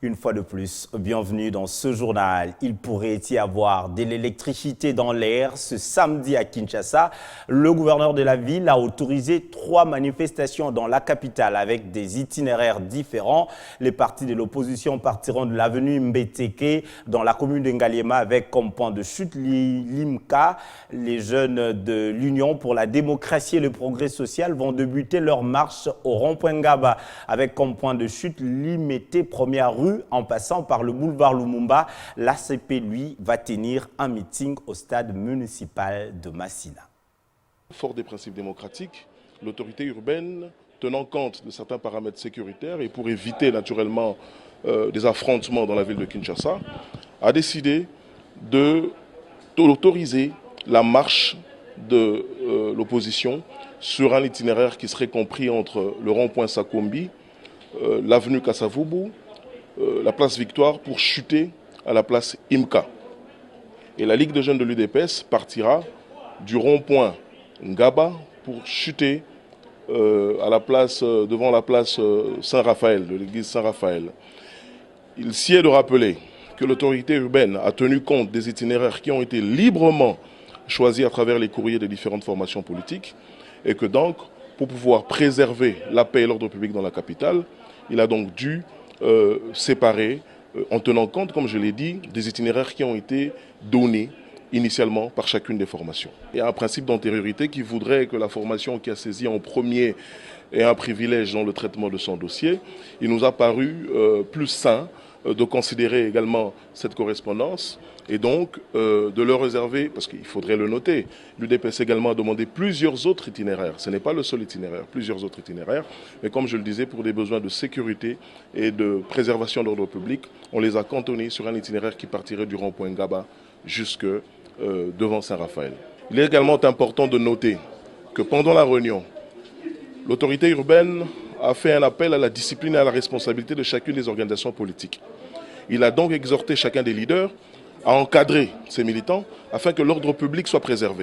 Une fois de plus, bienvenue dans ce journal. Il pourrait y avoir de l'électricité dans l'air. Ce samedi à Kinshasa, le gouverneur de la ville a autorisé 3 manifestations dans la capitale avec des itinéraires différents. Les partis de l'opposition partiront de l'avenue Mbeteke dans la commune de Ngaliema avec comme point de chute Limka. Les jeunes de l'Union pour la démocratie et le progrès social vont débuter leur marche au rond-point Ngaba avec comme point de chute Limete, première rue. En passant par le boulevard Lumumba, l'ACP, lui, va tenir un meeting au stade municipal de Massina. Fort des principes démocratiques, l'autorité urbaine, tenant compte de certains paramètres sécuritaires et pour éviter naturellement des affrontements dans la ville de Kinshasa, a décidé d'autoriser la marche de l'opposition sur un itinéraire qui serait compris entre le rond-point Sakombi, l'avenue Kassavubu, la place Victoire pour chuter à la place Imka. Et la Ligue de jeunes de l'UDPS partira du rond-point Ngaba pour chuter à la place, devant la place Saint-Raphaël, de l'église Saint-Raphaël. Il s'y est de rappeler que l'autorité urbaine a tenu compte des itinéraires qui ont été librement choisis à travers les courriers des différentes formations politiques et que donc, pour pouvoir préserver la paix et l'ordre public dans la capitale, il a donc dû séparer, en tenant compte, comme je l'ai dit, des itinéraires qui ont été donnés initialement par chacune des formations. Il y a un principe d'antériorité qui voudrait que la formation qui a saisi en premier ait un privilège dans le traitement de son dossier. Il nous a paru plus sain de considérer également cette correspondance et donc de le réserver, parce qu'il faudrait le noter, l'UDPS également a demandé plusieurs autres itinéraires. Ce n'est pas le seul itinéraire, plusieurs autres itinéraires. Mais comme je le disais, pour des besoins de sécurité et de préservation de l'ordre public, on les a cantonnés sur un itinéraire qui partirait du rond-point Ngaba jusque devant Saint-Raphaël. Il est également important de noter que pendant la réunion, l'autorité urbaine a fait un appel à la discipline et à la responsabilité de chacune des organisations politiques. Il a donc exhorté chacun des leaders à encadrer ses militants afin que l'ordre public soit préservé.